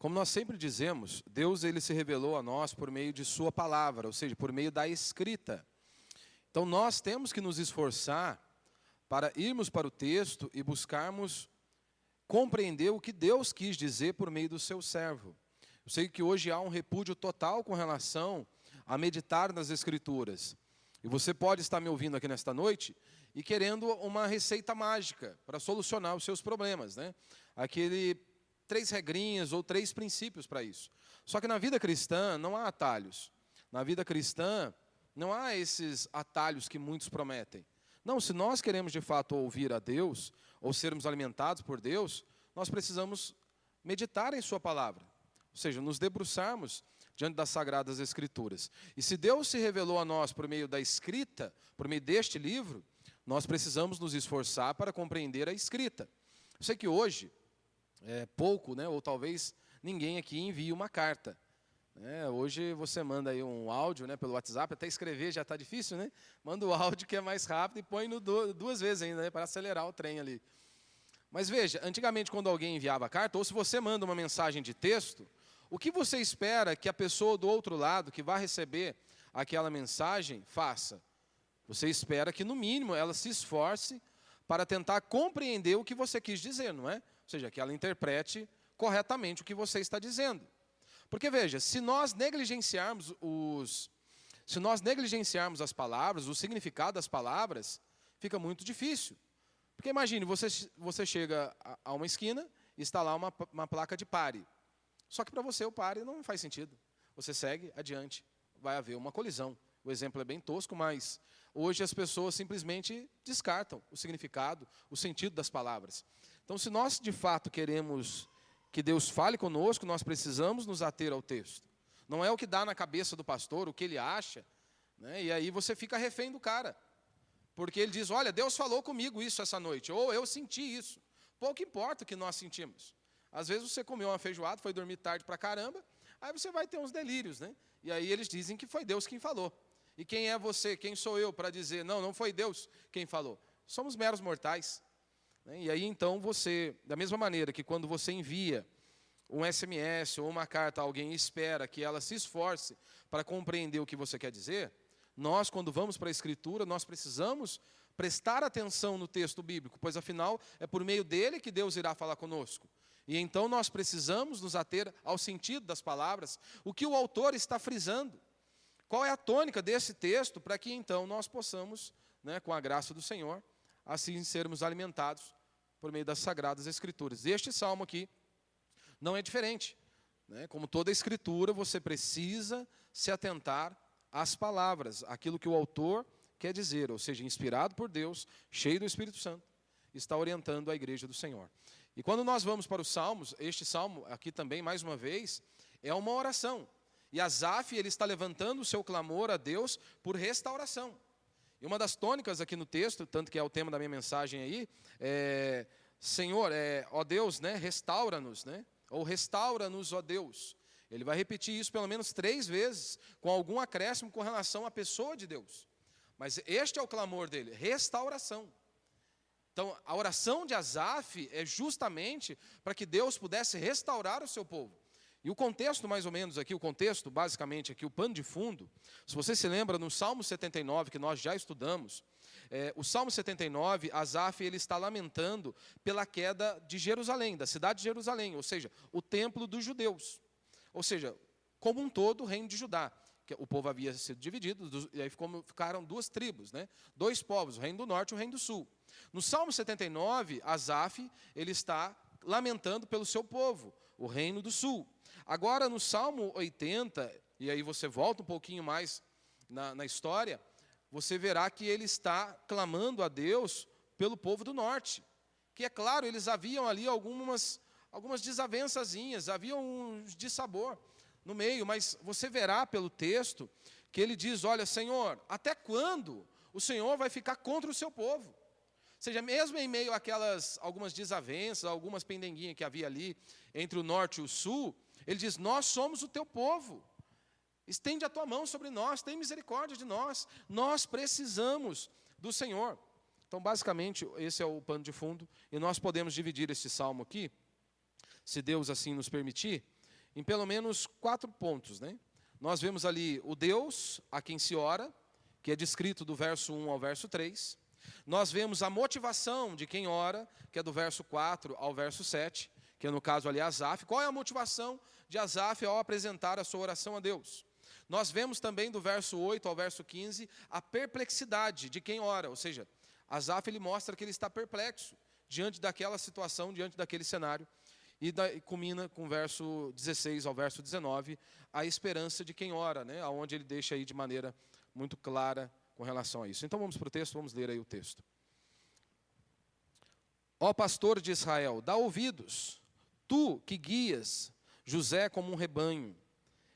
Como nós sempre dizemos, Deus ele se revelou a nós por meio de sua palavra, ou seja, por meio da escrita. Então nós temos que nos esforçar para irmos para o texto e buscarmos compreender o que Deus quis dizer por meio do seu servo. Eu sei que hoje há um repúdio total com relação a meditar nas Escrituras. E você pode estar me ouvindo aqui nesta noite e querendo uma receita mágica para solucionar os seus problemas, né? Aquele 3 regrinhas ou 3 princípios para isso. Só que na vida cristã não há atalhos. Na vida cristã não há esses atalhos que muitos prometem. Não, se nós queremos de fato ouvir a Deus, ou sermos alimentados por Deus, nós precisamos meditar em sua palavra. Ou seja, nos debruçarmos diante das Sagradas Escrituras. E se Deus se revelou a nós por meio da escrita, por meio deste livro, nós precisamos nos esforçar para compreender a escrita. Eu sei que hoje, pouco, né, ou talvez ninguém aqui envie uma carta. Hoje você manda aí um áudio, né, pelo WhatsApp, até escrever já está difícil, né? Manda o áudio que é mais rápido e põe no 2 vezes ainda, né, para acelerar o trem ali. Mas veja, antigamente quando alguém enviava carta, ou se você manda uma mensagem de texto, o que você espera que a pessoa do outro lado, que vai receber aquela mensagem, faça? Você espera que, no mínimo, ela se esforce para tentar compreender o que você quis dizer, não é? Ou seja, que ela interprete corretamente o que você está dizendo. Porque, veja, se nós negligenciarmos as palavras, o significado das palavras, fica muito difícil. Porque imagine, você chega a uma esquina e está lá uma placa de pare. Só que para você o pare não faz sentido. Você segue adiante, vai haver uma colisão. O exemplo é bem tosco, mas hoje as pessoas simplesmente descartam o significado, o sentido das palavras. Então, se nós de fato queremos que Deus fale conosco, nós precisamos nos ater ao texto. Não é o que dá na cabeça do pastor, o que ele acha, né? E aí você fica refém do cara. Porque ele diz, olha, Deus falou comigo isso essa noite, ou eu senti isso. Pouco importa o que nós sentimos. Às vezes você comeu uma feijoada, foi dormir tarde pra caramba, aí você vai ter uns delírios, né? E aí eles dizem que foi Deus quem falou. E quem é você, quem sou eu para dizer, não foi Deus quem falou. Somos meros mortais. E aí então você, da mesma maneira que quando você envia um SMS ou uma carta a alguém e espera que ela se esforce para compreender o que você quer dizer, nós, quando vamos para a Escritura, nós precisamos prestar atenção no texto bíblico, pois afinal é por meio dele que Deus irá falar conosco. E então nós precisamos nos ater ao sentido das palavras, o que o autor está frisando. Qual é a tônica desse texto para que então nós possamos, né, com a graça do Senhor, assim sermos alimentados por meio das Sagradas Escrituras. Este salmo aqui não é diferente, né? Como toda a Escritura, você precisa se atentar às palavras, aquilo que o autor quer dizer, ou seja, inspirado por Deus, cheio do Espírito Santo, está orientando a igreja do Senhor. E quando nós vamos para os salmos, este salmo aqui também, mais uma vez, é uma oração. E Asaf, ele está levantando o seu clamor a Deus por restauração. E uma das tônicas aqui no texto, tanto que é o tema da minha mensagem aí, Senhor, ó Deus, né, restaura-nos, né? Ou restaura-nos, ó Deus. Ele vai repetir isso pelo menos 3 vezes, com algum acréscimo com relação à pessoa de Deus. Mas este é o clamor dele, restauração. Então, a oração de Asaf é justamente para que Deus pudesse restaurar o seu povo. E o contexto, mais ou menos aqui, o contexto, basicamente aqui, o pano de fundo, se você se lembra no Salmo 79, que nós já estudamos, o Salmo 79, Asaf, ele está lamentando pela queda de Jerusalém, da cidade de Jerusalém, ou seja, o templo dos judeus. Ou seja, como um todo, o reino de Judá. Que o povo havia sido dividido, e aí ficaram 2 tribos, né? 2 povos, o reino do norte e o reino do sul. No Salmo 79, Asaf, ele está lamentando pelo seu povo, o reino do sul. Agora, no Salmo 80, e aí você volta um pouquinho mais na história, você verá que ele está clamando a Deus pelo povo do norte. Que é claro, eles haviam ali algumas desavençazinhas, havia uns dissabor no meio, mas você verá pelo texto que ele diz, olha, Senhor, até quando o Senhor vai ficar contra o seu povo? Ou seja, mesmo em meio àquelas algumas desavenças, algumas pendenguinhas que havia ali entre o norte e o sul, ele diz, nós somos o teu povo. Estende a tua mão sobre nós, tem misericórdia de nós precisamos do Senhor. Então, basicamente, esse é o pano de fundo, e nós podemos dividir este salmo aqui, se Deus assim nos permitir, em pelo menos 4 pontos, né? Nós vemos ali o Deus a quem se ora, que é descrito do verso 1 ao verso 3. Nós vemos a motivação de quem ora, que é do verso 4 ao verso 7, que é no caso ali Asaf. Qual é a motivação de Asaf ao apresentar a sua oração a Deus? Nós vemos também do verso 8 ao verso 15 a perplexidade de quem ora, ou seja, Asaf ele mostra que ele está perplexo diante daquela situação, diante daquele cenário. E culmina com o verso 16 ao verso 19, a esperança de quem ora, né? Onde ele deixa aí de maneira muito clara com relação a isso. Então vamos para o texto, vamos ler aí o texto. Ó pastor de Israel, dá ouvidos, tu que guias José como um rebanho,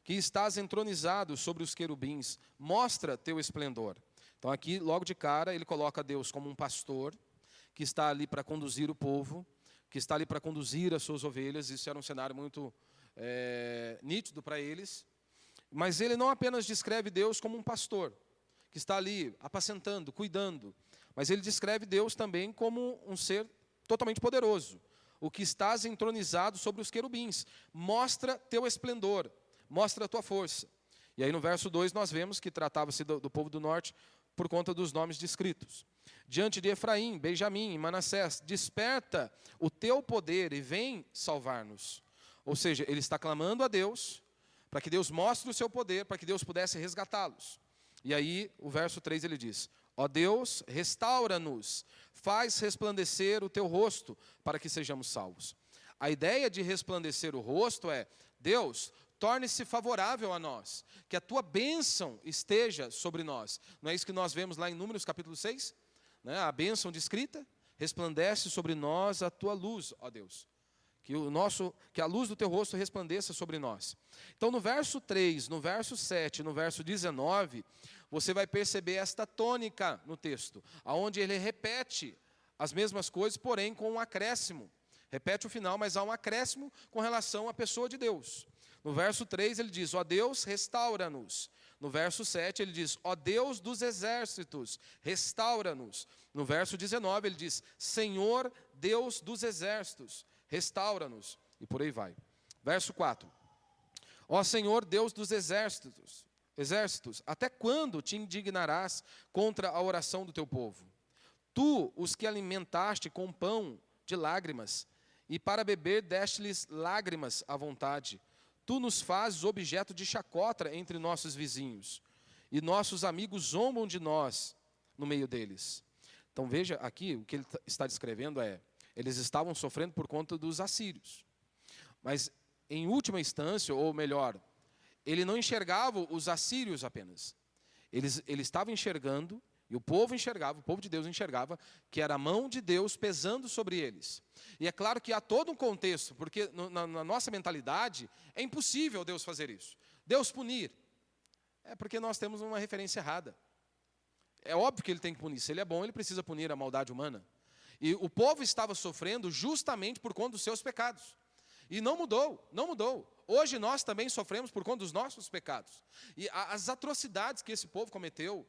que estás entronizado sobre os querubins, mostra teu esplendor. Então aqui, logo de cara, ele coloca Deus como um pastor, que está ali para conduzir o povo, que está ali para conduzir as suas ovelhas. Isso era um cenário muito nítido para eles. Mas ele não apenas descreve Deus como um pastor, que está ali apacentando, cuidando, mas ele descreve Deus também como um ser totalmente poderoso, o que estás entronizado sobre os querubins. Mostra teu esplendor, mostra a tua força. E aí no verso 2 nós vemos que tratava-se do povo do norte por conta dos nomes descritos. Diante de Efraim, Benjamim e Manassés, desperta o teu poder e vem salvar-nos. Ou seja, ele está clamando a Deus, para que Deus mostre o seu poder, para que Deus pudesse resgatá-los. E aí, o verso 3 ele diz, ó Deus, restaura-nos, faz resplandecer o teu rosto, para que sejamos salvos. A ideia de resplandecer o rosto é, Deus, torne-se favorável a nós, que a tua bênção esteja sobre nós. Não é isso que nós vemos lá em Números capítulo 6? Né? A bênção descrita, resplandece sobre nós a tua luz, ó Deus. Que a luz do teu rosto resplandeça sobre nós. Então no verso 3, no verso 7, no verso 19, você vai perceber esta tônica no texto, onde ele repete as mesmas coisas, porém com um acréscimo. Repete o final, mas há um acréscimo com relação à pessoa de Deus. No verso 3 ele diz, ó Deus, restaura-nos. No verso 7 ele diz, ó Deus dos exércitos, restaura-nos. No verso 19 ele diz, Senhor Deus dos exércitos, restaura-nos. E por aí vai. Verso 4. Ó Senhor Deus dos exércitos, até quando te indignarás contra a oração do teu povo? Tu, os que alimentaste com pão de lágrimas, e para beber deste-lhes lágrimas à vontade. Tu nos fazes objeto de chacota entre nossos vizinhos, e nossos amigos zombam de nós no meio deles. Então veja aqui, o que ele está descrevendo é, eles estavam sofrendo por conta dos assírios. Mas em última instância, ou melhor, ele não enxergava os assírios apenas. Ele estava enxergando, e o povo de Deus enxergava, que era a mão de Deus pesando sobre eles. E é claro que há todo um contexto, porque na nossa mentalidade é impossível Deus fazer isso. Deus punir. É porque nós temos uma referência errada. É óbvio que ele tem que punir. Se ele é bom, ele precisa punir a maldade humana. E o povo estava sofrendo justamente por conta dos seus pecados. E não mudou, não mudou. Hoje nós também sofremos por conta dos nossos pecados. E as atrocidades que esse povo cometeu,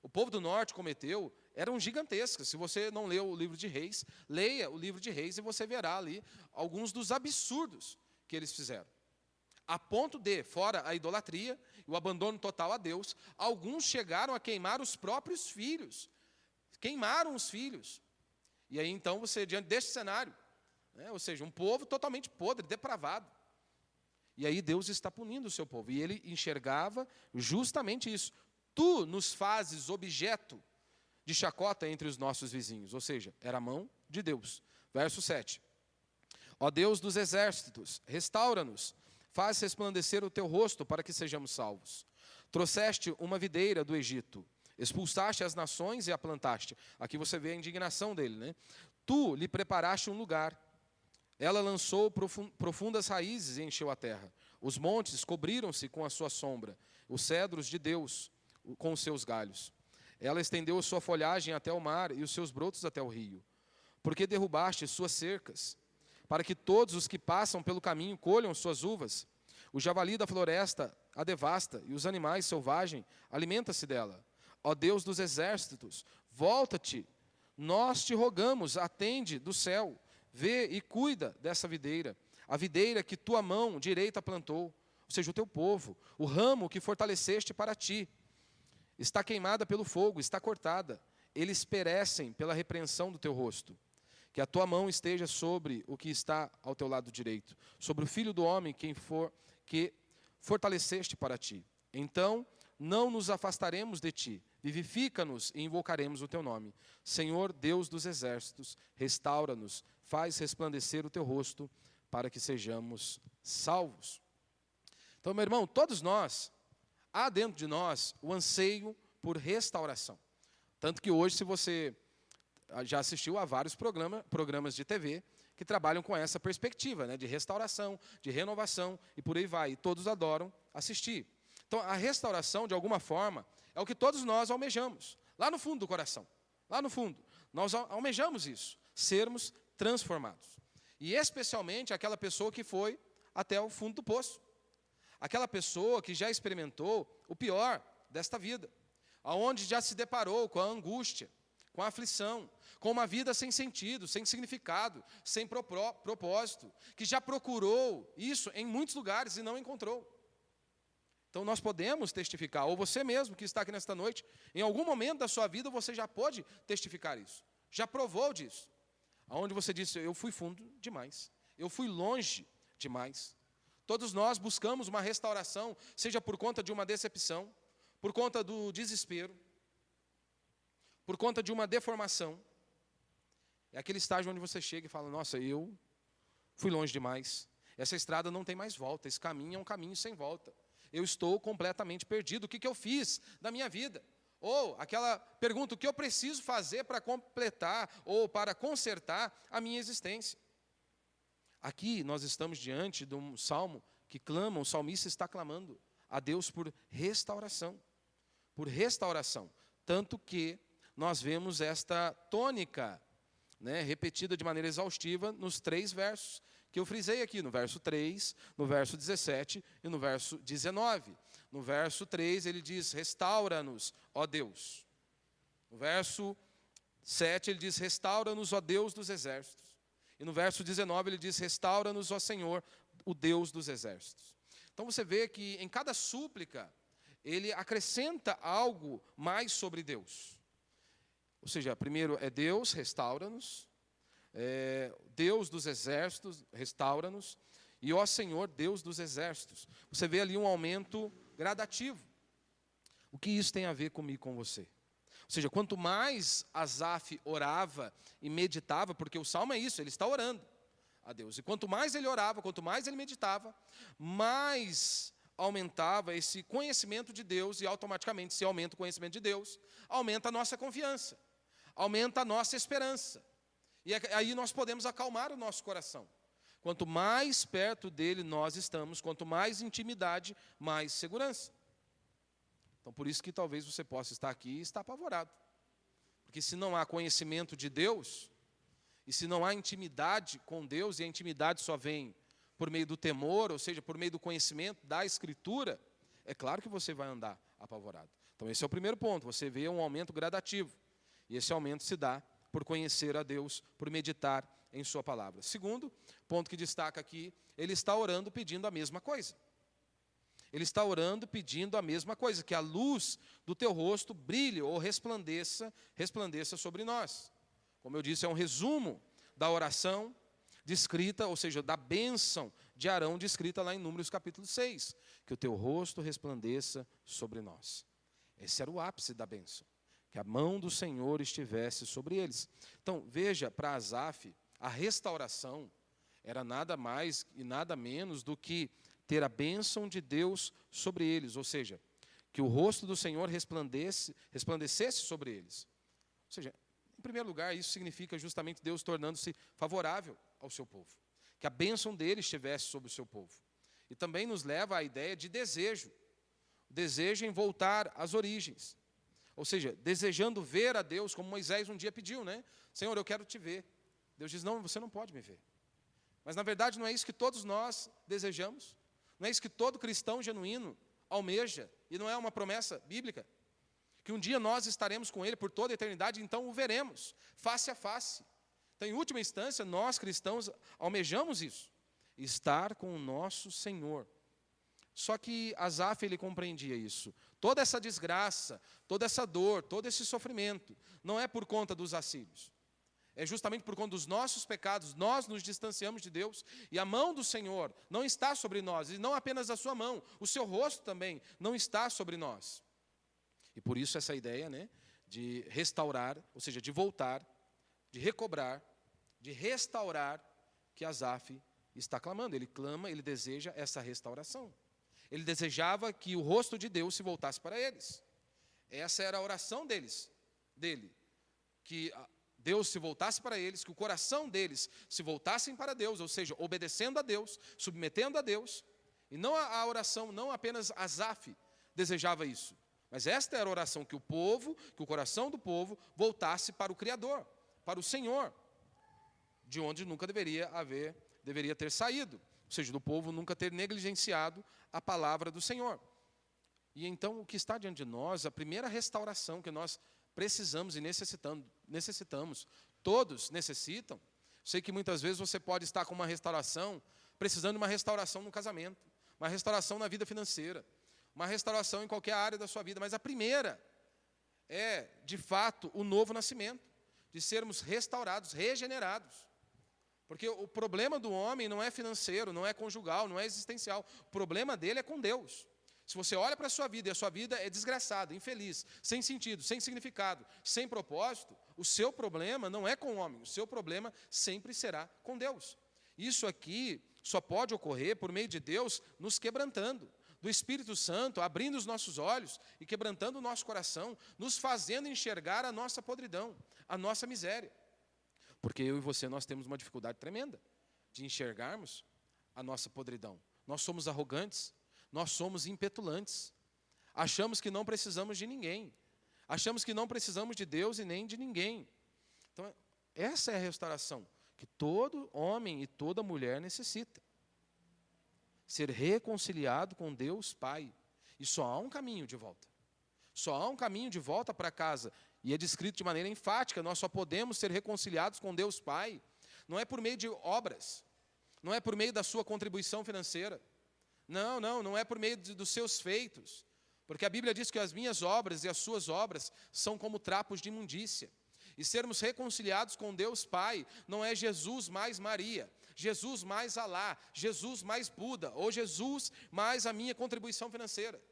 o povo do norte cometeu, eram gigantescas. Se você não leu o livro de Reis, leia o livro de Reis e você verá ali alguns dos absurdos que eles fizeram. A ponto de, fora a idolatria e o abandono total a Deus, alguns chegaram a queimar os próprios filhos. Queimaram os filhos. E aí então você, diante deste cenário, né, ou seja, um povo totalmente podre, depravado. E aí Deus está punindo o seu povo. E ele enxergava justamente isso. Tu nos fazes objeto de chacota entre os nossos vizinhos. Ou seja, era a mão de Deus. Verso 7. Ó Deus dos exércitos, restaura-nos, faz resplandecer o teu rosto para que sejamos salvos. Trouxeste uma videira do Egito, expulsaste as nações e a plantaste. Aqui você vê a indignação dele, né? Tu lhe preparaste um lugar. Ela lançou profundas raízes e encheu a terra. Os montes cobriram-se com a sua sombra. Os cedros de Deus com os seus galhos. Ela estendeu sua folhagem até o mar e os seus brotos até o rio. Porque derrubaste suas cercas, para que todos os que passam pelo caminho colham suas uvas. O javali da floresta a devasta, e os animais selvagens alimenta-se dela. Ó Deus dos exércitos, volta-te, nós te rogamos, atende do céu, vê e cuida dessa videira, a videira que tua mão direita plantou, ou seja, o teu povo, o ramo que fortaleceste para ti, está queimada pelo fogo, está cortada. Eles perecem pela repreensão do teu rosto. Que a tua mão esteja sobre o que está ao teu lado direito, sobre o filho do homem, que fortaleceste para ti. Então, não nos afastaremos de ti. Vivifica-nos e invocaremos o teu nome. Senhor, Deus dos exércitos, restaura-nos, faz resplandecer o teu rosto, para que sejamos salvos. Então, meu irmão, todos nós, há dentro de nós o anseio por restauração. Tanto que hoje, se você já assistiu a vários programas de TV que trabalham com essa perspectiva, né, de restauração, de renovação e por aí vai. E todos adoram assistir. Então, a restauração, de alguma forma, é o que todos nós almejamos. Lá no fundo do coração. Lá no fundo. Nós almejamos isso. Sermos transformados. E especialmente aquela pessoa que foi até o fundo do poço. Aquela pessoa que já experimentou o pior desta vida. Aonde já se deparou com a angústia, com a aflição, com uma vida sem sentido, sem significado, sem propósito, que já procurou isso em muitos lugares e não encontrou. Então nós podemos testificar, ou você mesmo que está aqui nesta noite, em algum momento da sua vida você já pode testificar isso, já provou disso. Aonde você disse, eu fui fundo demais, eu fui longe demais. Todos nós buscamos uma restauração, seja por conta de uma decepção, por conta do desespero, por conta de uma deformação. É aquele estágio onde você chega e fala, nossa, eu fui longe demais. Essa estrada não tem mais volta, esse caminho é um caminho sem volta. Eu estou completamente perdido, o que eu fiz da minha vida? Ou aquela pergunta, o que eu preciso fazer para completar ou para consertar a minha existência? Aqui nós estamos diante de um salmo que clama, o salmista está clamando a Deus por restauração. Por restauração. Tanto que nós vemos esta tônica, né, repetida de maneira exaustiva nos 3 versos que eu frisei aqui, no verso 3, no verso 17 e no verso 19. No verso 3 ele diz, restaura-nos, ó Deus. No verso 7 ele diz, restaura-nos, ó Deus dos exércitos. E no verso 19 ele diz, restaura-nos, ó Senhor, o Deus dos exércitos. Então você vê que em cada súplica ele acrescenta algo mais sobre Deus. Ou seja, primeiro é Deus, restaura-nos. Deus dos exércitos, restaura-nos. E ó Senhor, Deus dos exércitos. Você vê ali um aumento gradativo. O que isso tem a ver comigo e com você? Ou seja, quanto mais Asaf orava e meditava, porque o salmo é isso, ele está orando a Deus. E quanto mais ele orava, quanto mais ele meditava, mais aumentava esse conhecimento de Deus, e automaticamente, se aumenta o conhecimento de Deus, aumenta a nossa confiança, aumenta a nossa esperança. E aí nós podemos acalmar o nosso coração. Quanto mais perto dele nós estamos, quanto mais intimidade, mais segurança. Então, por isso que talvez você possa estar aqui e estar apavorado. Porque se não há conhecimento de Deus, e se não há intimidade com Deus, e a intimidade só vem por meio do temor, ou seja, por meio do conhecimento da Escritura, é claro que você vai andar apavorado. Então, esse é o primeiro ponto, você vê um aumento gradativo. E esse aumento se dá por conhecer a Deus, por meditar em sua palavra. Segundo ponto que destaca aqui, ele está orando pedindo a mesma coisa. Ele está orando pedindo a mesma coisa, que a luz do teu rosto brilhe ou resplandeça sobre nós. Como eu disse, é um resumo da oração descrita, ou seja, da bênção de Arão descrita lá em Números capítulo 6. Que o teu rosto resplandeça sobre nós. Esse era o ápice da bênção. Que a mão do Senhor estivesse sobre eles. Então, veja, para Asaf, a restauração era nada mais e nada menos do que ter a bênção de Deus sobre eles. Ou seja, que o rosto do Senhor resplandecesse sobre eles. Ou seja, em primeiro lugar, isso significa justamente Deus tornando-se favorável ao seu povo. Que a bênção dele estivesse sobre o seu povo. E também nos leva à ideia de desejo. O desejo em voltar às origens. Ou seja, desejando ver a Deus, como Moisés um dia pediu, né? Senhor, eu quero te ver. Deus diz, não, você não pode me ver. Mas na verdade não é isso que todos nós desejamos. Não é isso que todo cristão genuíno almeja. E não é uma promessa bíblica. Que um dia nós estaremos com Ele por toda a eternidade, então o veremos, face a face. Então, em última instância, nós cristãos almejamos isso. estar com o nosso Senhor. Só que Asaf, ele compreendia isso. Toda essa desgraça, toda essa dor, todo esse sofrimento, não é por conta dos assírios. É justamente por conta dos nossos pecados, nós nos distanciamos de Deus, e a mão do Senhor não está sobre nós, e não apenas a sua mão, o seu rosto também não está sobre nós. E por isso essa ideia, né, de restaurar, ou seja, de voltar, de recobrar, de restaurar, que Asaf está clamando. Ele clama, ele deseja essa restauração. Ele desejava que o rosto de Deus se voltasse para eles. Essa era a oração dele, que Deus se voltasse para eles, que o coração deles se voltassem para Deus, ou seja, obedecendo a Deus, submetendo a Deus. E não a oração, não apenas Asaf desejava isso, mas esta era a oração, que o povo, que o coração do povo voltasse para o Criador, para o Senhor, de onde nunca deveria ter saído. Ou seja, do povo nunca ter negligenciado a palavra do Senhor. E então, o que está diante de nós, a primeira restauração que nós precisamos e necessitamos, todos necessitam. Sei que muitas vezes você pode estar com uma restauração, precisando de uma restauração no casamento, uma restauração na vida financeira, uma restauração em qualquer área da sua vida, mas a primeira é, de fato, o novo nascimento, de sermos restaurados, regenerados. Porque o problema do homem não é financeiro, não é conjugal, não é existencial. O problema dele é com Deus. Se você olha para a sua vida e a sua vida é desgraçada, infeliz, sem sentido, sem significado, sem propósito, o seu problema não é com o homem, o seu problema sempre será com Deus. Isso aqui só pode ocorrer por meio de Deus nos quebrantando, do Espírito Santo abrindo os nossos olhos e quebrantando o nosso coração, nos fazendo enxergar a nossa podridão, a nossa miséria. Porque eu e você, nós temos uma dificuldade tremenda de enxergarmos a nossa podridão. Nós somos arrogantes, nós somos impetulantes. Achamos que não precisamos de ninguém. Achamos que não precisamos de Deus e nem de ninguém. Então, essa é a restauração que todo homem e toda mulher necessita. Ser reconciliado com Deus Pai. E só há um caminho de volta. Só há um caminho de volta para casa. E é descrito de maneira enfática, nós só podemos ser reconciliados com Deus Pai. Não é por meio de obras, não é por meio da sua contribuição financeira. Não é por meio dos seus feitos. Porque a Bíblia diz que as minhas obras e as suas obras são como trapos de imundícia. E sermos reconciliados com Deus Pai não é Jesus mais Maria, Jesus mais Alá, Jesus mais Buda, ou Jesus mais a minha contribuição financeira.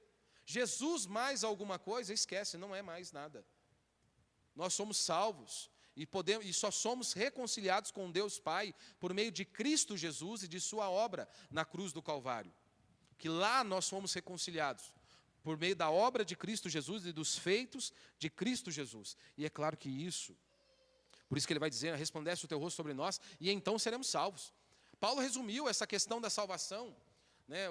Jesus mais alguma coisa, esquece, não é mais nada. Nós somos salvos e só somos reconciliados com Deus Pai por meio de Cristo Jesus e de sua obra na cruz do Calvário. Que lá nós fomos reconciliados por meio da obra de Cristo Jesus e dos feitos de Cristo Jesus. E é claro que por isso que ele vai dizer, resplandece o teu rosto sobre nós, e então seremos salvos. Paulo resumiu essa questão da salvação, né,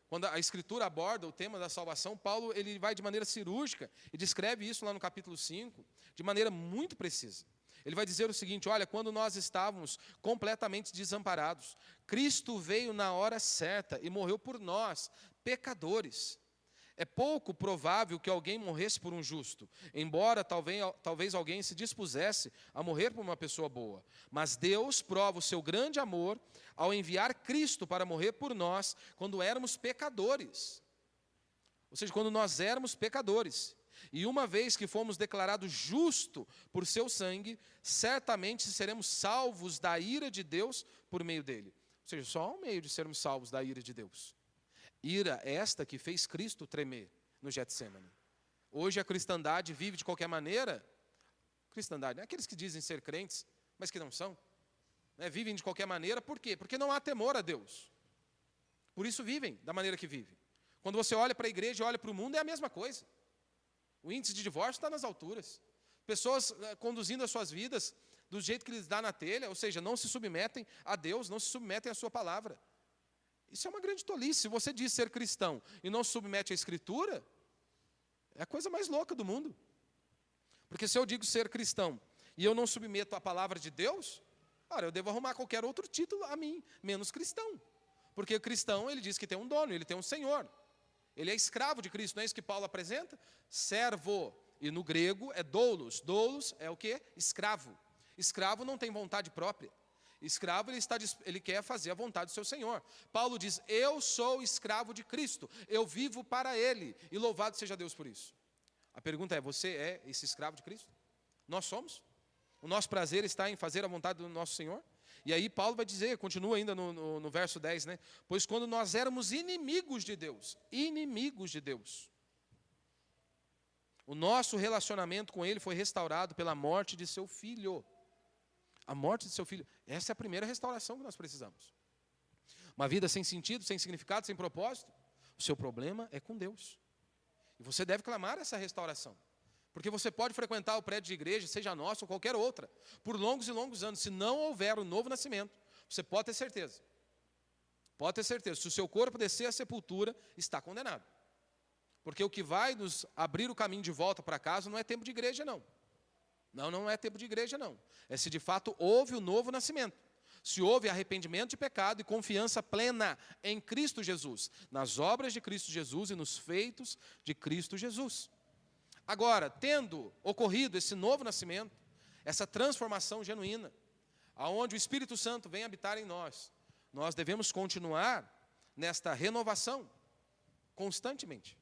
quando a Escritura aborda o tema da salvação, Paulo ele vai de maneira cirúrgica e descreve isso lá no capítulo 5, de maneira muito precisa. Ele vai dizer o seguinte, olha, quando nós estávamos completamente desamparados, Cristo veio na hora certa e morreu por nós, pecadores. É pouco provável que alguém morresse por um justo, embora talvez alguém se dispusesse a morrer por uma pessoa boa. Mas Deus prova o seu grande amor ao enviar Cristo para morrer por nós quando éramos pecadores. Ou seja, quando nós éramos pecadores. E uma vez que fomos declarados justos por seu sangue, certamente seremos salvos da ira de Deus por meio dele. Ou seja, só há um meio de sermos salvos da ira de Deus. Ira esta que fez Cristo tremer no Getsêmani. Hoje a cristandade vive de qualquer maneira. Cristandade, né? Aqueles que dizem ser crentes, mas que não são. Né? Vivem de qualquer maneira, por quê? Porque não há temor a Deus. Por isso vivem da maneira que vivem. Quando você olha para a igreja e olha para o mundo, é a mesma coisa. O índice de divórcio está nas alturas. Pessoas conduzindo as suas vidas do jeito que lhes dá na telha, ou seja, não se submetem a Deus, não se submetem à sua palavra. Isso é uma grande tolice. Se você diz ser cristão e não se submete à Escritura, é a coisa mais louca do mundo. Porque se eu digo ser cristão e eu não submeto à palavra de Deus, cara, eu devo arrumar qualquer outro título a mim, menos cristão. Porque o cristão, ele diz que tem um dono, ele tem um senhor. Ele é escravo de Cristo, não é isso que Paulo apresenta? Servo. E no grego é doulos. Doulos é o quê? Escravo. Escravo não tem vontade própria. Escravo, ele quer fazer a vontade do seu Senhor. Paulo diz, eu sou escravo de Cristo, eu vivo para Ele, e louvado seja Deus por isso. A pergunta é, você é esse escravo de Cristo? Nós somos? O nosso prazer está em fazer a vontade do nosso Senhor? E aí Paulo vai dizer, continua ainda no verso 10, né? Pois quando nós éramos inimigos de Deus, o nosso relacionamento com Ele foi restaurado pela morte de seu Filho. A morte de seu Filho, essa é a primeira restauração que nós precisamos. Uma vida sem sentido, sem significado, sem propósito, o seu problema é com Deus. E você deve clamar essa restauração. Porque você pode frequentar o prédio de igreja, seja nossa ou qualquer outra, por longos e longos anos. Se não houver um novo nascimento, você pode ter certeza. Pode ter certeza, se o seu corpo descer à sepultura, está condenado. Porque o que vai nos abrir o caminho de volta para casa não é tempo de igreja, não. Não é tempo de igreja, não. É se de fato houve o novo nascimento. Se houve arrependimento de pecado e confiança plena em Cristo Jesus, nas obras de Cristo Jesus e nos feitos de Cristo Jesus. Agora, tendo ocorrido esse novo nascimento, essa transformação genuína, aonde o Espírito Santo vem habitar em nós, nós devemos continuar nesta renovação constantemente.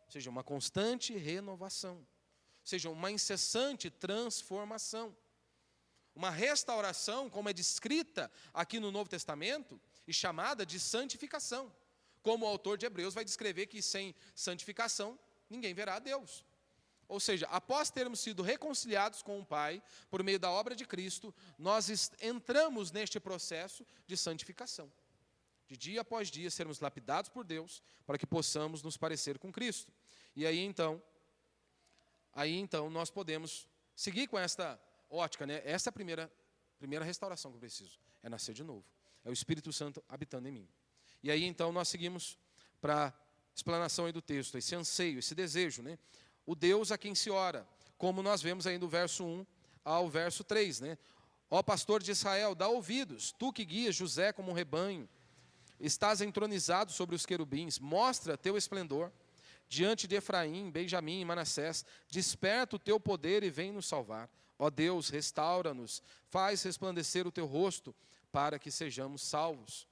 Ou seja, uma constante renovação. Ou seja, uma incessante transformação. Uma restauração, como é descrita aqui no Novo Testamento, e chamada de santificação. Como o autor de Hebreus vai descrever que sem santificação, ninguém verá a Deus. Ou seja, após termos sido reconciliados com o Pai, por meio da obra de Cristo, nós entramos neste processo de santificação. De dia após dia, sermos lapidados por Deus, para que possamos nos parecer com Cristo. E aí então nós podemos seguir com esta ótica, né? Essa é a primeira restauração que eu preciso, é nascer de novo. É o Espírito Santo habitando em mim. E aí então nós seguimos para a explanação aí do texto, esse anseio, esse desejo, né? O Deus a quem se ora, como nós vemos aí do verso 1 ao verso 3, né? Ó pastor de Israel, dá ouvidos, tu que guias José como um rebanho, estás entronizado sobre os querubins, mostra teu esplendor, diante de Efraim, Benjamim e Manassés, desperta o teu poder e vem nos salvar. Ó Deus, restaura-nos, faz resplandecer o teu rosto, para que sejamos salvos.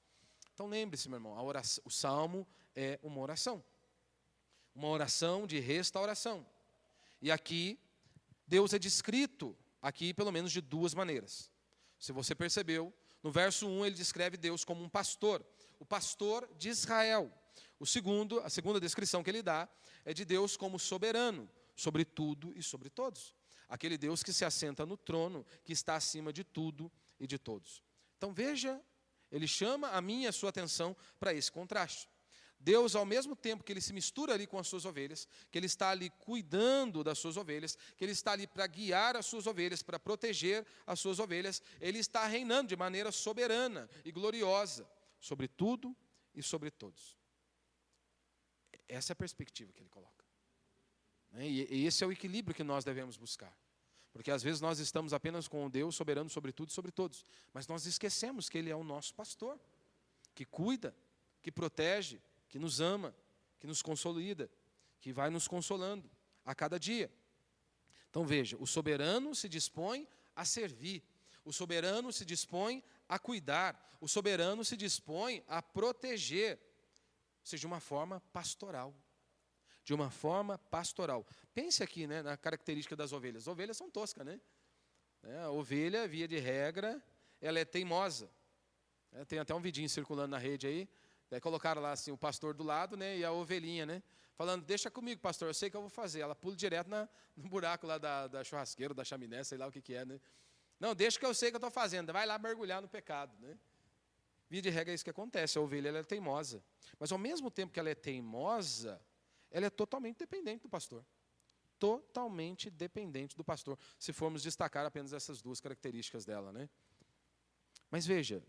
Então lembre-se, meu irmão, o salmo é uma oração de restauração. E aqui, Deus é descrito, aqui pelo menos de duas maneiras. Se você percebeu, no verso 1 ele descreve Deus como um pastor, o pastor de Israel. A segunda descrição que ele dá é de Deus como soberano, sobre tudo e sobre todos. Aquele Deus que se assenta no trono, que está acima de tudo e de todos. Então veja, ele chama a minha e a sua atenção para esse contraste. Deus, ao mesmo tempo que ele se mistura ali com as suas ovelhas, que ele está ali cuidando das suas ovelhas, que ele está ali para guiar as suas ovelhas, para proteger as suas ovelhas, ele está reinando de maneira soberana e gloriosa sobre tudo e sobre todos. Essa é a perspectiva que ele coloca. E esse é o equilíbrio que nós devemos buscar. Porque às vezes nós estamos apenas com o Deus soberano sobre tudo e sobre todos. Mas nós esquecemos que Ele é o nosso pastor, que cuida, que protege, que nos ama, que nos consolida, que vai nos consolando a cada dia. Então veja, o soberano se dispõe a servir. O soberano se dispõe a cuidar. O soberano se dispõe a proteger. Ou seja, de uma forma pastoral. De uma forma pastoral. Pense aqui, né, na característica das ovelhas. As ovelhas são toscas, né? A ovelha, via de regra, ela é teimosa. Tem até um vidinho circulando na rede aí. Colocaram lá assim, o pastor do lado, né, e a ovelhinha, né? Falando, deixa comigo, pastor, eu sei que eu vou fazer. Ela pula direto no buraco lá da churrasqueira, da chaminé, sei lá o que é, né? Não, deixa que eu sei que eu estou fazendo. Vai lá mergulhar no pecado, né? Via de regra é isso que acontece. A ovelha ela é teimosa. Mas ao mesmo tempo que ela é teimosa, ela é totalmente dependente do pastor. Totalmente dependente do pastor, se formos destacar apenas essas duas características dela, né? Mas veja,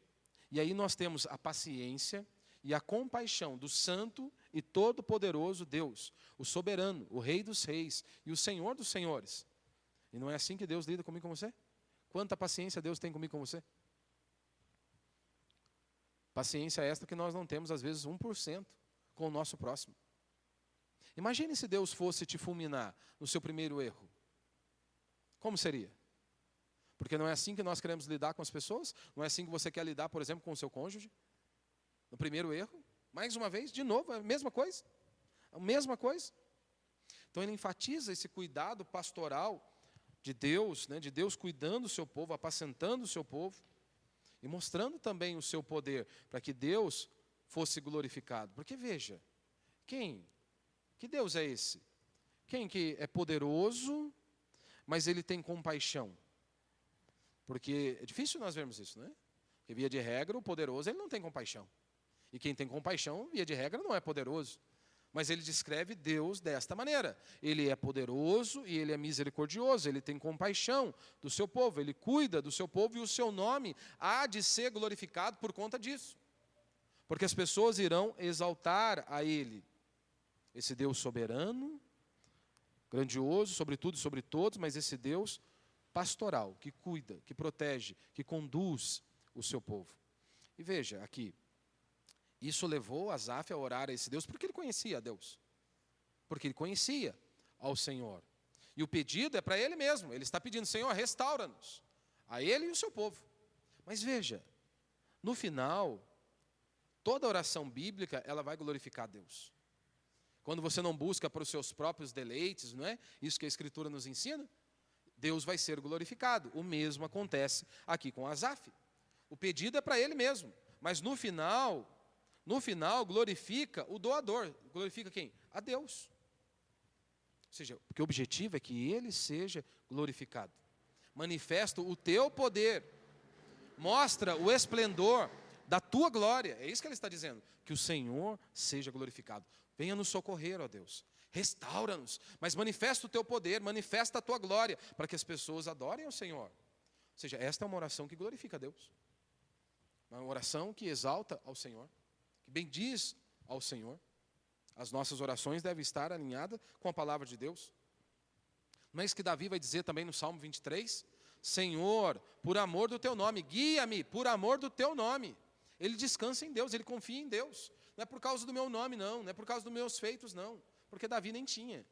e aí nós temos a paciência e a compaixão do santo e todo-poderoso Deus, o soberano, o Rei dos reis e o Senhor dos senhores. E não é assim que Deus lida comigo e com você? Quanta paciência Deus tem comigo e com você? Paciência esta que nós não temos, às vezes, 1% com o nosso próximo. Imagine se Deus fosse te fulminar no seu primeiro erro. Como seria? Porque não é assim que nós queremos lidar com as pessoas? Não é assim que você quer lidar, por exemplo, com o seu cônjuge? No primeiro erro, mais uma vez, de novo, a mesma coisa. A mesma coisa. Então ele enfatiza esse cuidado pastoral de Deus, né, de Deus cuidando do seu povo, apacentando o seu povo, e mostrando também o seu poder, para que Deus fosse glorificado. Porque veja, que Deus é esse? Quem que é poderoso, mas ele tem compaixão? Porque é difícil nós vermos isso, né? Porque via de regra, o poderoso ele não tem compaixão. E quem tem compaixão, via de regra, não é poderoso. Mas ele descreve Deus desta maneira. Ele é poderoso e ele é misericordioso. Ele tem compaixão do seu povo. Ele cuida do seu povo e o seu nome há de ser glorificado por conta disso. Porque as pessoas irão exaltar a ele. Esse Deus soberano, grandioso, sobre tudo e sobre todos, mas esse Deus pastoral, que cuida, que protege, que conduz o seu povo. E veja aqui, isso levou Asaf a orar a esse Deus, porque ele conhecia a Deus. Porque ele conhecia ao Senhor. E o pedido é para ele mesmo. Ele está pedindo, Senhor, restaura-nos. A ele e o seu povo. Mas veja, no final, toda oração bíblica, ela vai glorificar a Deus. Quando você não busca para os seus próprios deleites, não é? Isso que a Escritura nos ensina, Deus vai ser glorificado. O mesmo acontece aqui com Asaf. O pedido é para ele mesmo. Mas no final glorifica o doador. Glorifica quem? A Deus. Ou seja, porque o objetivo é que ele seja glorificado. Manifesta o teu poder. Mostra o esplendor da tua glória. É isso que ele está dizendo. Que o Senhor seja glorificado. Venha nos socorrer, ó Deus. Restaura-nos. Mas manifesta o teu poder, manifesta a tua glória, para que as pessoas adorem ao Senhor. Ou seja, esta é uma oração que glorifica a Deus. Uma oração que exalta ao Senhor, que bendiz ao Senhor. As nossas orações devem estar alinhadas com a palavra de Deus. Não é isso que Davi vai dizer também no Salmo 23? Senhor, por amor do teu nome, guia-me por amor do teu nome. Ele descansa em Deus, ele confia em Deus. Não é por causa do meu nome, não é por causa dos meus feitos, não. Porque Davi nem tinha.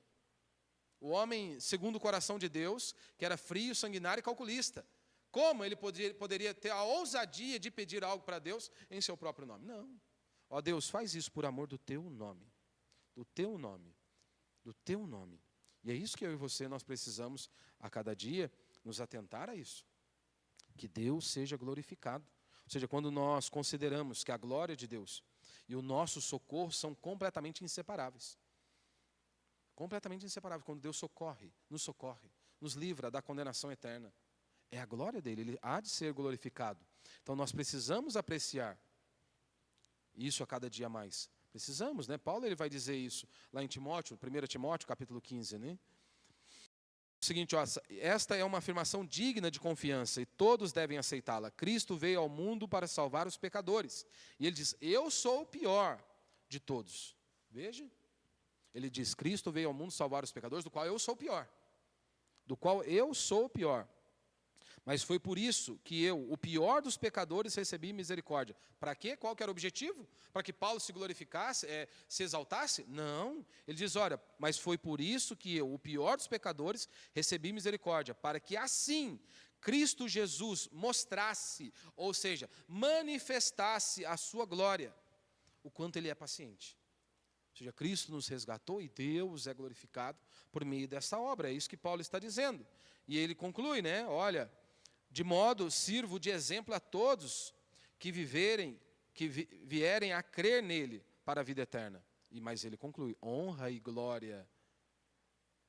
O homem, segundo o coração de Deus, que era frio, sanguinário e calculista. Como ele poderia ter a ousadia de pedir algo para Deus em seu próprio nome? Não. Ó Deus, faz isso por amor do teu nome. Do teu nome. Do teu nome. E é isso que eu e você, nós precisamos, a cada dia, nos atentar a isso. Que Deus seja glorificado. Ou seja, quando nós consideramos que a glória de Deus e o nosso socorro são completamente inseparáveis. Completamente inseparáveis. Quando Deus socorre, nos livra da condenação eterna. É a glória dele, ele há de ser glorificado. Então nós precisamos apreciar isso a cada dia mais. Precisamos, né? Paulo ele vai dizer isso lá em Timóteo, 1 Timóteo, capítulo 15, né? O seguinte, ó, esta é uma afirmação digna de confiança e todos devem aceitá-la. Cristo veio ao mundo para salvar os pecadores. E ele diz, eu sou o pior de todos. Veja, ele diz, Cristo veio ao mundo salvar os pecadores, do qual eu sou o pior. Do qual eu sou o pior. Mas foi por isso que eu, o pior dos pecadores, recebi misericórdia. Para quê? Qual que era o objetivo? Para que Paulo se glorificasse, se exaltasse? Não. Ele diz, olha, mas foi por isso que eu, o pior dos pecadores, recebi misericórdia. Para que assim Cristo Jesus mostrasse, ou seja, manifestasse a sua glória, o quanto ele é paciente. Ou seja, Cristo nos resgatou e Deus é glorificado por meio dessa obra. É isso que Paulo está dizendo. E ele conclui, né? Olha, de modo sirvo de exemplo a todos que vierem a crer nele para a vida eterna. Mas ele conclui, honra e glória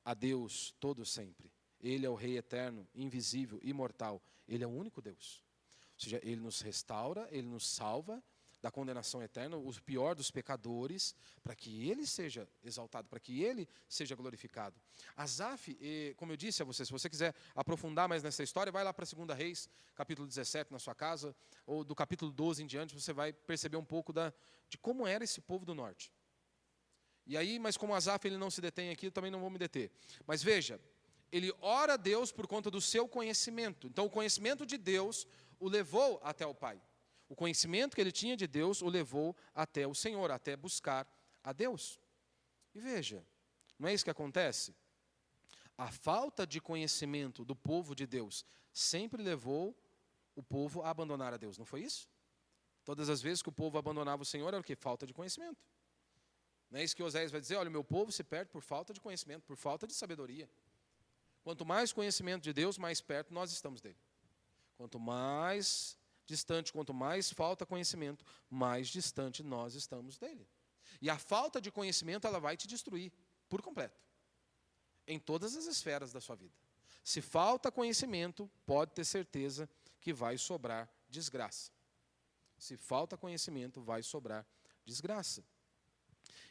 a Deus todo sempre. Ele é o Rei eterno, invisível, imortal. Ele é o único Deus. Ou seja, ele nos restaura, ele nos salva da condenação eterna, o pior dos pecadores, para que ele seja exaltado, para que ele seja glorificado. Asaf, como eu disse a você, se você quiser aprofundar mais nessa história, vai lá para 2 Reis, capítulo 17 na sua casa, ou do capítulo 12 em diante, você vai perceber um pouco de como era esse povo do norte. E aí, mas como Asaf ele não se detém aqui, eu também não vou me deter. Mas veja, ele ora a Deus por conta do seu conhecimento. Então o conhecimento de Deus o levou até o Pai. O conhecimento que ele tinha de Deus o levou até o Senhor, até buscar a Deus. E veja, não é isso que acontece? A falta de conhecimento do povo de Deus sempre levou o povo a abandonar a Deus, não foi isso? Todas as vezes que o povo abandonava o Senhor era o quê? Falta de conhecimento. Não é isso que Oséias vai dizer? Olha, o meu povo se perde por falta de conhecimento, por falta de sabedoria. Quanto mais conhecimento de Deus, mais perto nós estamos dele. Quanto mais distante, quanto mais falta conhecimento, mais distante nós estamos dele. E a falta de conhecimento, ela vai te destruir por completo, em todas as esferas da sua vida. Se falta conhecimento, pode ter certeza que vai sobrar desgraça. Se falta conhecimento, vai sobrar desgraça.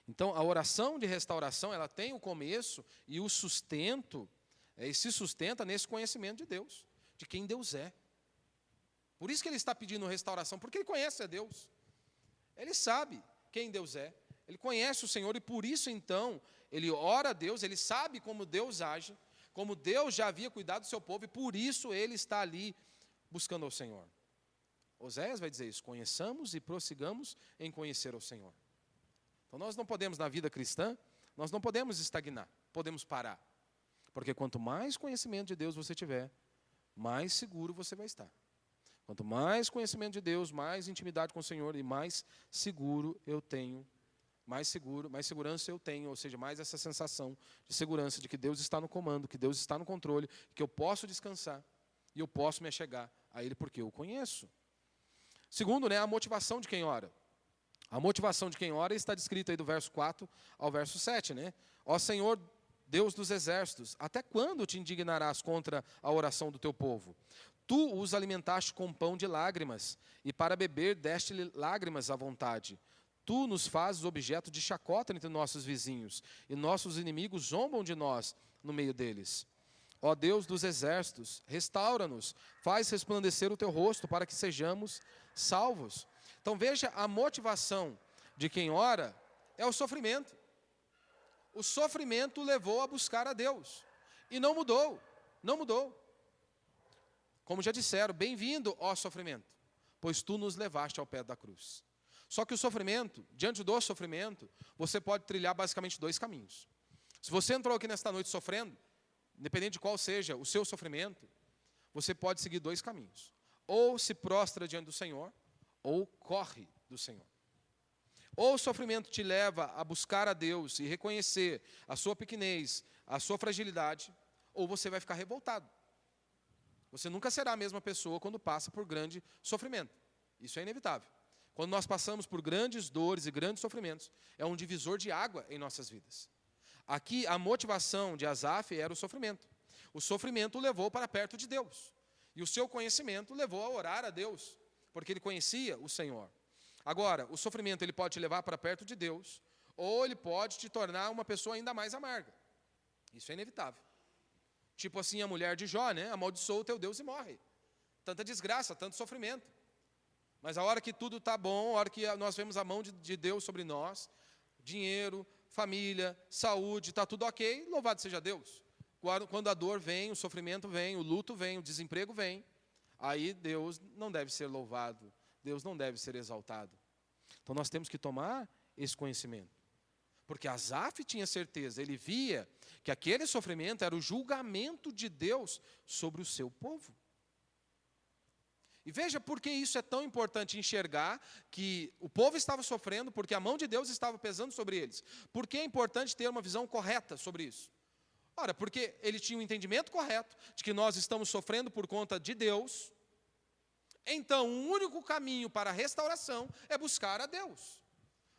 Então, a oração de restauração, ela tem o começo e o sustento, e se sustenta nesse conhecimento de Deus, de quem Deus é. Por isso que ele está pedindo restauração, porque ele conhece a Deus. Ele sabe quem Deus é, ele conhece o Senhor, e por isso, então, ele ora a Deus, ele sabe como Deus age, como Deus já havia cuidado do seu povo, e por isso ele está ali buscando ao Senhor. Oséias vai dizer isso: conheçamos e prossigamos em conhecer ao Senhor. Então nós não podemos, na vida cristã, nós não podemos estagnar, podemos parar. Porque quanto mais conhecimento de Deus você tiver, mais seguro você vai estar. Quanto mais conhecimento de Deus, mais intimidade com o Senhor e mais seguro eu tenho, mais segurança eu tenho, ou seja, mais essa sensação de segurança de que Deus está no comando, que Deus está no controle, que eu posso descansar e eu posso me achegar a Ele porque eu o conheço. Segundo, a motivação de quem ora. A motivação de quem ora está descrita aí do verso 4 ao verso 7, Ó Senhor, Deus dos exércitos, até quando te indignarás contra a oração do teu povo? Tu os alimentaste com pão de lágrimas, e para beber deste-lhe lágrimas à vontade. Tu nos fazes objeto de chacota entre nossos vizinhos, e nossos inimigos zombam de nós no meio deles. Ó Deus dos exércitos, restaura-nos, faz resplandecer o teu rosto para que sejamos salvos. Então veja, a motivação de quem ora é o sofrimento. O sofrimento levou a buscar a Deus. E não mudou, não mudou. Como já disseram, bem-vindo, ó sofrimento, pois tu nos levaste ao pé da cruz. Só que o sofrimento, diante do sofrimento, você pode trilhar basicamente dois caminhos. Se você entrou aqui nesta noite sofrendo, independente de qual seja o seu sofrimento, você pode seguir dois caminhos. Ou se prostra diante do Senhor, ou corre do Senhor. Ou o sofrimento te leva a buscar a Deus e reconhecer a sua pequenez, a sua fragilidade, ou você vai ficar revoltado. Você nunca será a mesma pessoa quando passa por grande sofrimento. Isso é inevitável. Quando nós passamos por grandes dores e grandes sofrimentos, é um divisor de água em nossas vidas. Aqui, a motivação de Asaf era o sofrimento. O sofrimento o levou para perto de Deus. E o seu conhecimento levou a orar a Deus, porque ele conhecia o Senhor. Agora, o sofrimento ele pode te levar para perto de Deus, ou ele pode te tornar uma pessoa ainda mais amarga. Isso é inevitável. Tipo assim, a mulher de Jó, amaldiçoa o teu Deus e morre. Tanta desgraça, tanto sofrimento. Mas a hora que tudo está bom, a hora que nós vemos a mão de Deus sobre nós, dinheiro, família, saúde, está tudo ok, louvado seja Deus. Quando a dor vem, o sofrimento vem, o luto vem, o desemprego vem, aí Deus não deve ser louvado, Deus não deve ser exaltado. Então nós temos que tomar esse conhecimento. Porque Asaf tinha certeza, ele via que aquele sofrimento era o julgamento de Deus sobre o seu povo. E veja por que isso é tão importante enxergar que o povo estava sofrendo, porque a mão de Deus estava pesando sobre eles. Por que é importante ter uma visão correta sobre isso? Ora, porque ele tinha um entendimento correto de que nós estamos sofrendo por conta de Deus. Então, o único caminho para a restauração é buscar a Deus.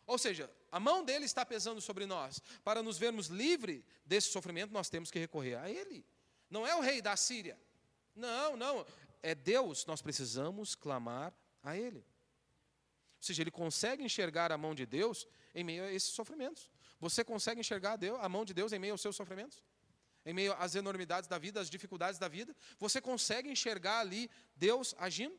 Ou seja, a mão dele está pesando sobre nós. Para nos vermos livres desse sofrimento, nós temos que recorrer a ele. Não é o rei da Síria. Não. É Deus, nós precisamos clamar a ele. Ou seja, ele consegue enxergar a mão de Deus em meio a esses sofrimentos. Você consegue enxergar a mão de Deus em meio aos seus sofrimentos? Em meio às enormidades da vida, às dificuldades da vida? Você consegue enxergar ali Deus agindo?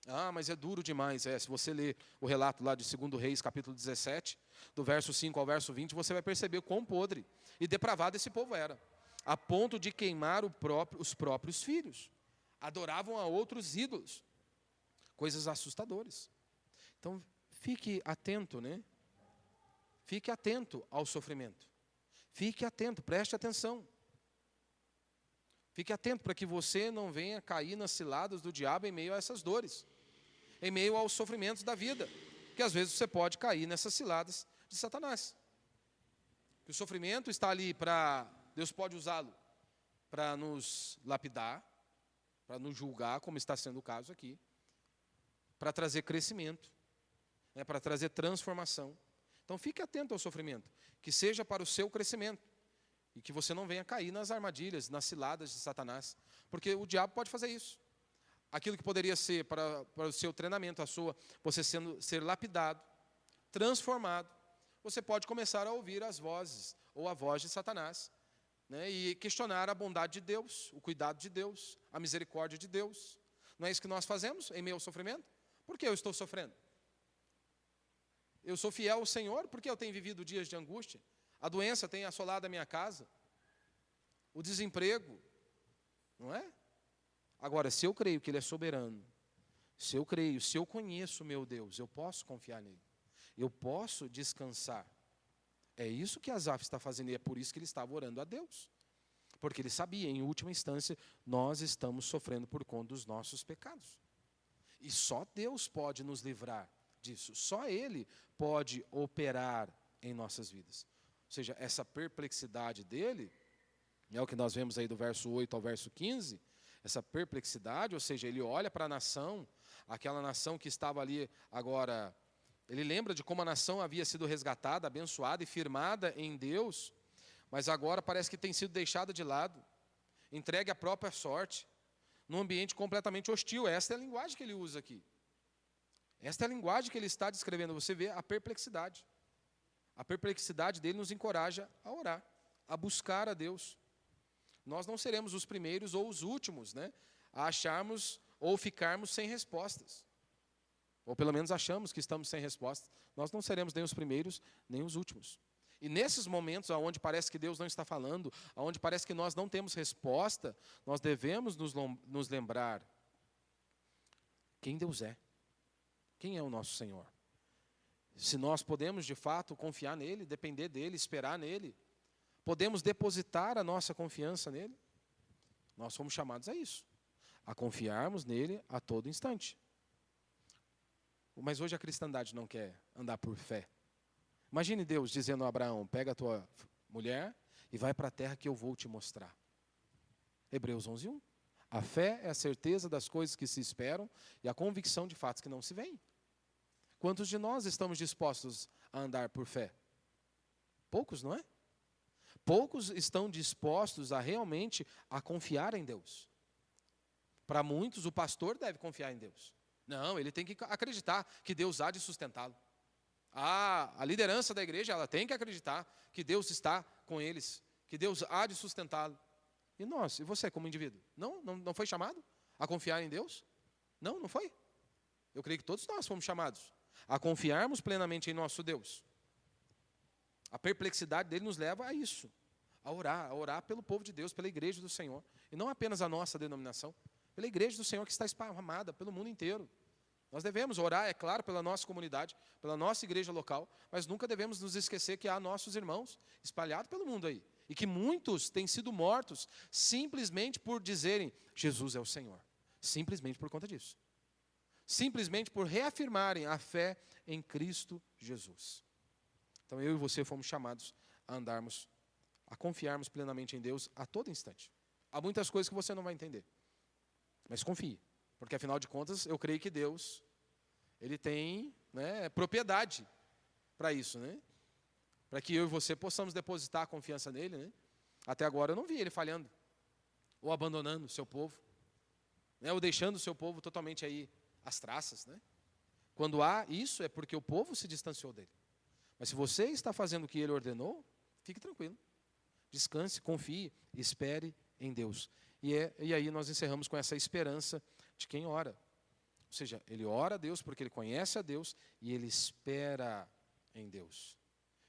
Ah, mas é duro demais. Se você ler o relato lá de 2 Reis, capítulo 17, do verso 5 ao verso 20, você vai perceber quão podre e depravado esse povo era, a ponto de queimar os próprios filhos. Adoravam a outros ídolos. Coisas assustadoras. Então, fique atento, Fique atento ao sofrimento. Fique atento, preste atenção. Fique atento para que você não venha cair nas ciladas do diabo em meio a essas dores, em meio aos sofrimentos da vida, que às vezes você pode cair nessas ciladas de Satanás. Que o sofrimento está ali para, Deus pode usá-lo para nos lapidar, para nos julgar, como está sendo o caso aqui, para trazer crescimento, né, para trazer transformação. Então fique atento ao sofrimento, que seja para o seu crescimento, e que você não venha cair nas armadilhas, nas ciladas de Satanás, porque o diabo pode fazer isso. Aquilo que poderia ser para o seu treinamento, você ser lapidado, transformado, você pode começar a ouvir as vozes, ou a voz de Satanás, né, e questionar a bondade de Deus, o cuidado de Deus, a misericórdia de Deus. Não é isso que nós fazemos em meio ao sofrimento? Por que eu estou sofrendo? Eu sou fiel ao Senhor porque eu tenho vivido dias de angústia. A doença tem assolado a minha casa, o desemprego, não é? Agora, se eu creio que Ele é soberano, se eu conheço o meu Deus, eu posso confiar nele, eu posso descansar. É isso que Asaf está fazendo, e é por isso que ele estava orando a Deus. Porque ele sabia, em última instância, nós estamos sofrendo por conta dos nossos pecados. E só Deus pode nos livrar disso, só Ele pode operar em nossas vidas. Ou seja, essa perplexidade dele, é o que nós vemos aí do verso 8 ao verso 15, essa perplexidade, ou seja, ele olha para a nação, aquela nação que estava ali agora, ele lembra de como a nação havia sido resgatada, abençoada e firmada em Deus, mas agora parece que tem sido deixada de lado, entregue à própria sorte, num ambiente completamente hostil. Esta é a linguagem que ele usa aqui. Esta é a linguagem que ele está descrevendo. Você vê a perplexidade. A perplexidade dele nos encoraja a orar, a buscar a Deus. Nós não seremos os primeiros ou os últimos, né, a acharmos ou ficarmos sem respostas. Ou pelo menos achamos que estamos sem respostas. Nós não seremos nem os primeiros, nem os últimos. E nesses momentos onde parece que Deus não está falando, onde parece que nós não temos resposta, nós devemos nos lembrar quem Deus é. Quem é o nosso Senhor? Se nós podemos, de fato, confiar nele, depender dele, esperar nele, podemos depositar a nossa confiança nele, nós fomos chamados a isso, a confiarmos nele a todo instante. Mas hoje a cristandade não quer andar por fé. Imagine Deus dizendo a Abraão, pega a tua mulher e vai para a terra que eu vou te mostrar. Hebreus 11:1. A fé é a certeza das coisas que se esperam e a convicção de fatos que não se veem. Quantos de nós estamos dispostos a andar por fé? Poucos, não é? Poucos estão dispostos a realmente a confiar em Deus. Para muitos, o pastor deve confiar em Deus. Não, ele tem que acreditar que Deus há de sustentá-lo. A liderança da igreja, ela tem que acreditar que Deus está com eles, que Deus há de sustentá-lo. E nós, e você como indivíduo? Não foi chamado a confiar em Deus? Não foi. Eu creio que todos nós fomos chamados a confiarmos plenamente em nosso Deus. A perplexidade dele nos leva a isso, a orar pelo povo de Deus, pela igreja do Senhor. E não apenas a nossa denominação, pela igreja do Senhor que está esparramada pelo mundo inteiro. Nós devemos orar, é claro, pela nossa comunidade, pela nossa igreja local, mas nunca devemos nos esquecer que há nossos irmãos espalhados pelo mundo aí. E que muitos têm sido mortos simplesmente por dizerem, Jesus é o Senhor. Simplesmente por conta disso. Simplesmente por reafirmarem a fé em Cristo Jesus. Então eu e você fomos chamados a andarmos, a confiarmos plenamente em Deus a todo instante. Há muitas coisas que você não vai entender, mas confie. Porque, afinal de contas, eu creio que Deus, Ele tem, né, propriedade para isso, né? Para que eu e você possamos depositar a confiança nele, né? Até agora eu não vi Ele falhando, ou abandonando o seu povo, né, ou deixando o seu povo totalmente aí às traças, né? Quando há isso, é porque o povo se distanciou dele. Mas se você está fazendo o que Ele ordenou, fique tranquilo. Descanse, confie, espere em Deus. E aí nós encerramos com essa esperança de quem ora. Ou seja, ele ora a Deus porque ele conhece a Deus e ele espera em Deus.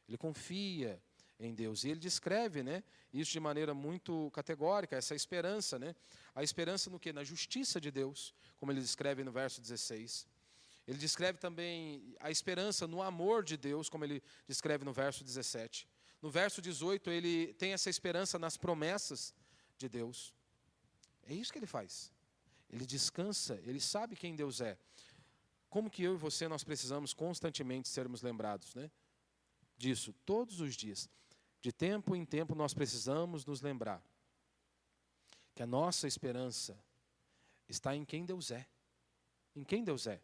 Ele confia em Deus. E ele descreve, né, isso de maneira muito categórica, essa esperança. Né? A esperança no quê? Na justiça de Deus, como ele descreve no verso 16. Ele descreve também a esperança no amor de Deus, como ele descreve no verso 17. No verso 18, ele tem essa esperança nas promessas de Deus. É isso que ele faz. Ele descansa, ele sabe quem Deus é. Como que eu e você, nós precisamos constantemente sermos lembrados, né? Disso, todos os dias. De tempo em tempo nós precisamos nos lembrar que a nossa esperança está em quem Deus é. Em quem Deus é.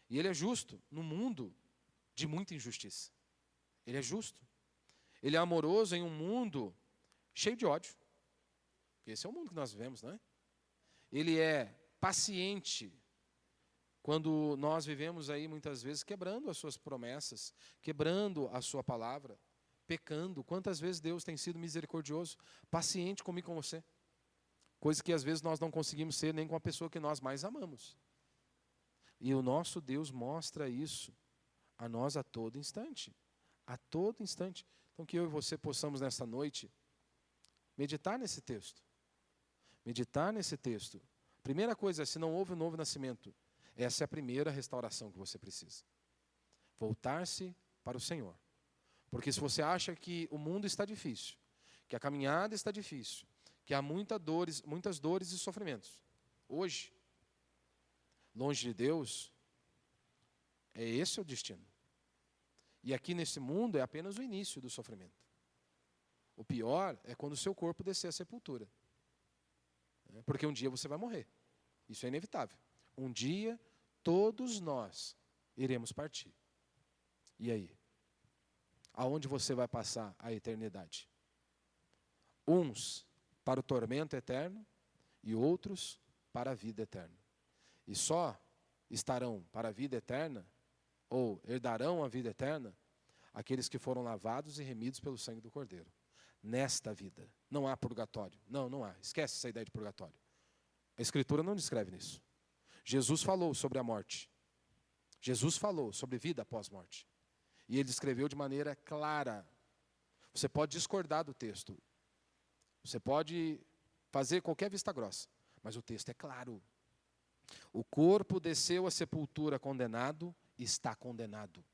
E Ele é justo num mundo de muita injustiça. Ele é justo. Ele é amoroso em um mundo cheio de ódio. Esse é o mundo que nós vivemos, não é? Ele é paciente quando nós vivemos aí muitas vezes quebrando as suas promessas, quebrando a sua palavra, pecando. Quantas vezes Deus tem sido misericordioso, paciente comigo e com você? Coisa que às vezes nós não conseguimos ser nem com a pessoa que nós mais amamos. E o nosso Deus mostra isso a nós a todo instante. A todo instante. Então que eu e você possamos nessa noite meditar nesse texto. Meditar nesse texto. Primeira coisa, se não houve um novo nascimento, essa é a primeira restauração que você precisa. Voltar-se para o Senhor. Porque se você acha que o mundo está difícil, que a caminhada está difícil, que há muitas dores e sofrimentos, hoje, longe de Deus, é esse o destino. E aqui nesse mundo é apenas o início do sofrimento. O pior é quando o seu corpo descer à sepultura. Porque um dia você vai morrer. Isso é inevitável. Um dia, todos nós iremos partir. E aí? Aonde você vai passar a eternidade? Uns para o tormento eterno e outros para a vida eterna. E só estarão para a vida eterna, ou herdarão a vida eterna, aqueles que foram lavados e remidos pelo sangue do Cordeiro. Nesta vida. Não há purgatório. Não, não há. Esquece essa ideia de purgatório. A Escritura não descreve nisso. Jesus falou sobre a morte. Jesus falou sobre vida após morte. E ele descreveu de maneira clara. Você pode discordar do texto. Você pode fazer qualquer vista grossa. Mas o texto é claro. O corpo desceu à sepultura condenado, está condenado.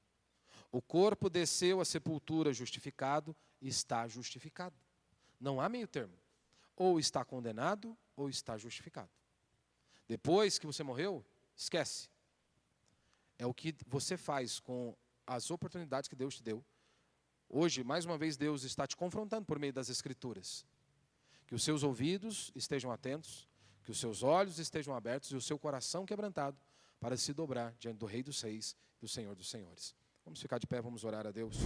O corpo desceu à sepultura justificado, está justificado. Não há meio termo. Ou está condenado, ou está justificado. Depois que você morreu, esquece. É o que você faz com as oportunidades que Deus te deu. Hoje, mais uma vez, Deus está te confrontando por meio das Escrituras. Que os seus ouvidos estejam atentos, que os seus olhos estejam abertos e o seu coração quebrantado para se dobrar diante do Rei dos Reis, do Senhor dos Senhores. Vamos ficar de pé, vamos orar a Deus.